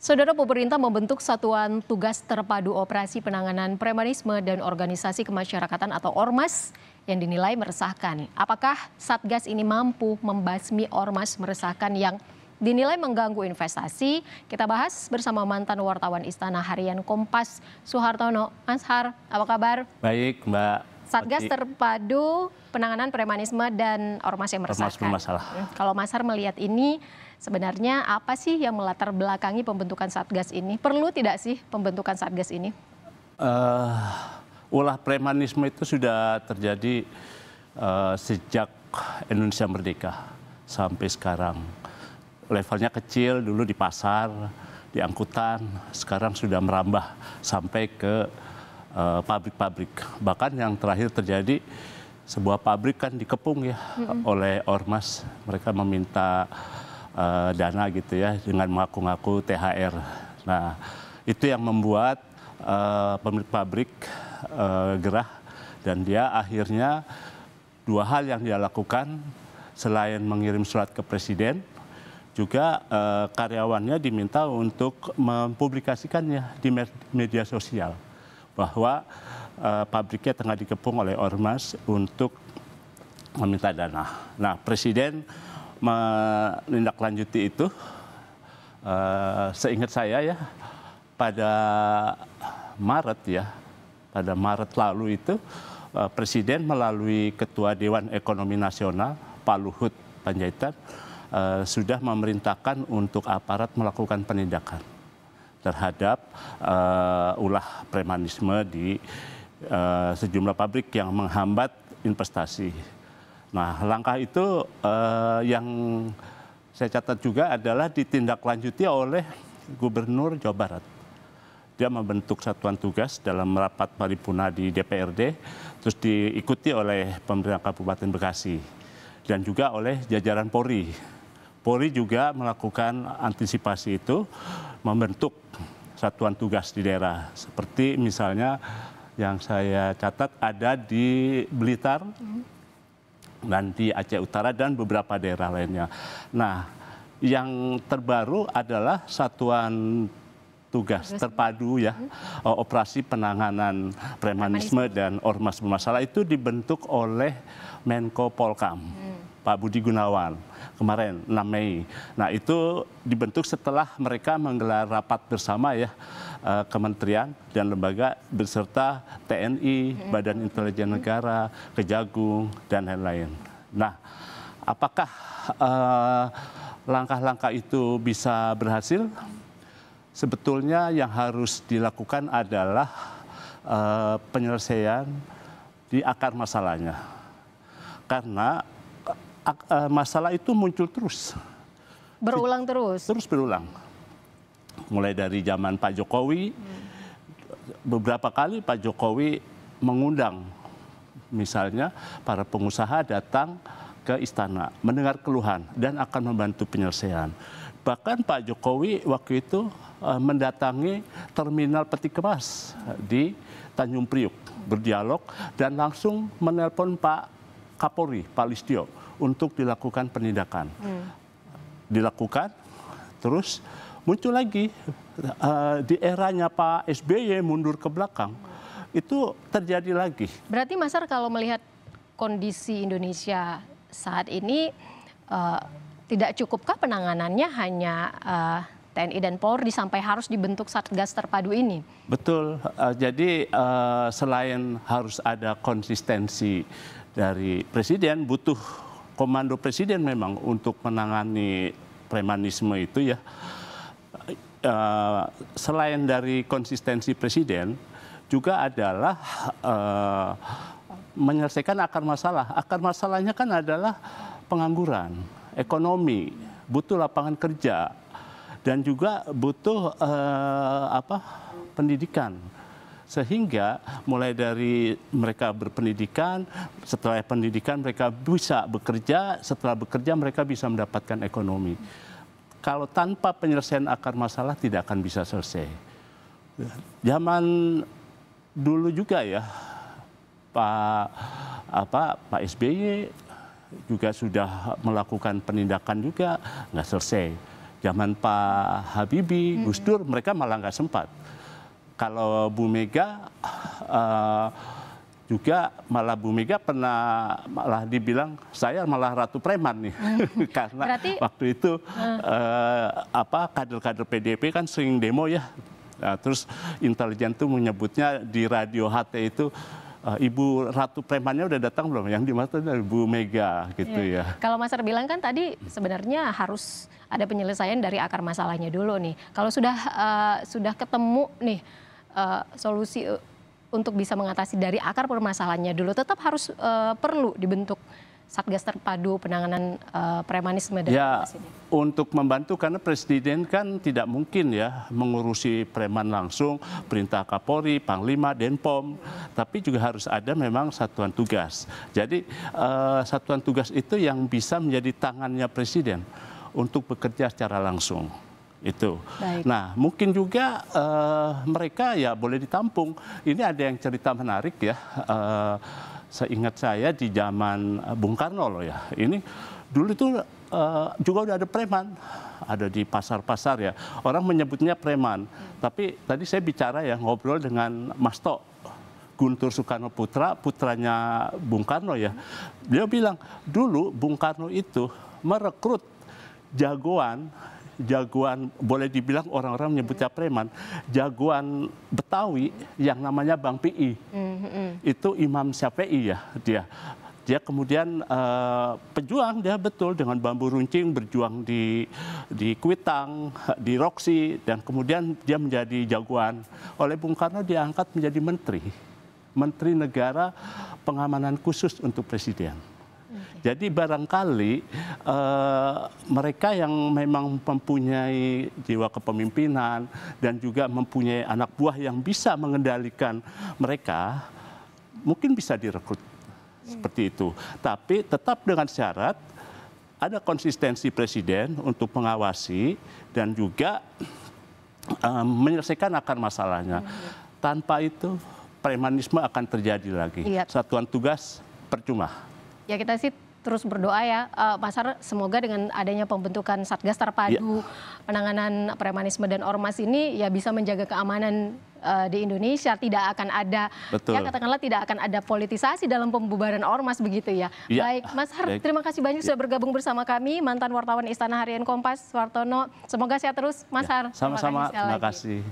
Saudara, pemerintah membentuk Satuan Tugas Terpadu Operasi Penanganan Premanisme dan Organisasi Kemasyarakatan atau Ormas yang dinilai meresahkan. Apakah Satgas ini mampu membasmi ormas meresahkan yang dinilai mengganggu investasi? Kita bahas bersama mantan wartawan Istana Harian Kompas, Suhartono. Mas Har, apa kabar? Baik, Mbak. Satgas Terpadu Penanganan Premanisme dan Ormas yang meresahkan. Kalau Mas Har melihat ini, sebenarnya apa sih yang melatar belakangi pembentukan Satgas ini? Perlu tidak sih pembentukan Satgas ini? Ulah premanisme itu sudah terjadi sejak Indonesia merdeka sampai sekarang. Levelnya kecil dulu di pasar, di angkutan, sekarang sudah merambah sampai ke pabrik-pabrik. Bahkan yang terakhir terjadi, sebuah pabrik kan dikepung ya oleh ormas. Mereka meminta dana gitu ya dengan mengaku-ngaku THR. Nah, itu yang membuat pemilik pabrik gerah, dan dia akhirnya dua hal yang dia lakukan selain mengirim surat ke presiden, juga karyawannya diminta untuk mempublikasikannya di media sosial bahwa pabriknya tengah dikepung oleh ormas untuk meminta dana. Nah, presiden menindaklanjuti itu, seingat saya ya, pada Maret lalu itu presiden melalui Ketua Dewan Ekonomi Nasional Pak Luhut Panjaitan sudah memerintahkan untuk aparat melakukan penindakan terhadap ulah premanisme di sejumlah pabrik yang menghambat investasi. Nah, langkah itu yang saya catat juga adalah ditindaklanjuti oleh Gubernur Jawa Barat. Dia membentuk satuan tugas dalam rapat paripurna di DPRD, terus diikuti oleh pemerintah Kabupaten Bekasi dan juga oleh jajaran Polri. Polri juga melakukan antisipasi itu, membentuk satuan tugas di daerah. Seperti misalnya yang saya catat ada di Blitar, dan di Aceh Utara dan beberapa daerah lainnya. Nah, yang terbaru adalah Satuan Tugas Terpadu ya, Operasi Penanganan Premanisme dan Ormas Bermasalah, itu dibentuk oleh Menko Polkam, Pak Budi Gunawan, kemarin 6 Mei. Nah, itu dibentuk setelah mereka menggelar rapat bersama ya, kementerian dan lembaga beserta TNI, Badan Intelijen Negara, Kejagung, dan lain-lain. Nah, apakah langkah-langkah itu bisa berhasil? Sebetulnya yang harus dilakukan adalah penyelesaian di akar masalahnya. Karena masalah itu muncul terus. Berulang terus? Terus berulang. Mulai dari zaman Pak Jokowi, beberapa kali Pak Jokowi mengundang misalnya para pengusaha datang ke istana, mendengar keluhan dan akan membantu penyelesaian. Bahkan Pak Jokowi waktu itu mendatangi terminal peti kemas di Tanjung Priuk, berdialog dan langsung menelpon Pak Kapolri, Pak Listio, untuk dilakukan penindakan. Dilakukan, terus muncul lagi di eranya Pak SBY mundur ke belakang, itu terjadi lagi. Berarti Mas Har, kalau melihat kondisi Indonesia saat ini, tidak cukupkah penanganannya hanya TNI dan Polri sampai harus dibentuk Satgas Terpadu ini? Betul, jadi selain harus ada konsistensi dari presiden, butuh komando presiden memang untuk menangani premanisme itu ya. Selain dari konsistensi presiden, juga adalah menyelesaikan akar masalah. Akar masalahnya kan adalah pengangguran, ekonomi, butuh lapangan kerja, dan juga butuh pendidikan. Sehingga mulai dari mereka berpendidikan, setelah pendidikan mereka bisa bekerja, setelah bekerja mereka bisa mendapatkan ekonomi. Kalau tanpa penyelesaian akar masalah tidak akan bisa selesai. Zaman dulu juga ya, Pak SBY juga sudah melakukan penindakan juga, nggak selesai. Zaman Pak Habibie, Gus Dur, mereka malah nggak sempat. Kalau Bu Mega juga malah Bu Mega pernah malah dibilang saya malah ratu preman nih. Karena Berarti, waktu itu kader-kader PDIP kan sering demo ya. Nah, terus intelijen tuh menyebutnya di radio HT itu Ibu Ratu Premannya udah datang belum? Yang dimaksud dari Bu Mega gitu ya. Kalau Mas Ar bilang kan tadi sebenarnya harus ada penyelesaian dari akar masalahnya dulu nih. Kalau sudah ketemu nih solusi untuk bisa mengatasi dari akar permasalahannya dulu, tetap harus perlu dibentuk Satgas Terpadu Penanganan Premanisme dan Ya, untuk membantu karena Presiden kan tidak mungkin ya mengurusi preman langsung, perintah Kapolri, Panglima, Denpom, tapi juga harus ada memang satuan tugas. Jadi satuan tugas itu yang bisa menjadi tangannya Presiden untuk bekerja secara langsung. Itu. Baik. Nah, mungkin juga mereka ya boleh ditampung. Ini ada yang cerita menarik ya. Seingat saya di zaman Bung Karno loh ya. Ini dulu itu juga udah ada preman, ada di pasar-pasar ya. Orang menyebutnya preman. Tapi tadi saya bicara ya ngobrol dengan Mas Tok, Guntur Soekarno Putra, putranya Bung Karno ya. Dia bilang dulu Bung Karno itu merekrut jagoan boleh dibilang orang-orang menyebutnya preman, jagoan Betawi yang namanya Bang Pi. Itu Imam Syafi'i ya dia kemudian pejuang dia betul dengan bambu runcing berjuang di Kuitang, di Roksi, dan kemudian dia menjadi jagoan. Oleh Bung Karno diangkat menjadi menteri negara pengamanan khusus untuk presiden. Jadi barangkali mereka yang memang mempunyai jiwa kepemimpinan dan juga mempunyai anak buah yang bisa mengendalikan mereka, mungkin bisa direkrut seperti itu. Tapi tetap dengan syarat ada konsistensi Presiden untuk mengawasi dan juga menyelesaikan akar masalahnya. Tanpa itu premanisme akan terjadi lagi. Satuan tugas percuma. Ya kita sih terus berdoa ya, Mas Har, semoga dengan adanya pembentukan Satgas Terpadu Penanganan Premanisme dan Ormas ini ya bisa menjaga keamanan di Indonesia. Tidak akan ada, ya katakanlah tidak akan ada politisasi dalam pembubaran ormas begitu ya. Baik, Mas Har, terima kasih banyak sudah bergabung bersama kami, mantan wartawan Istana Harian Kompas, Wartono. Semoga sehat terus, Mas Har. Sama-sama, terima kasih.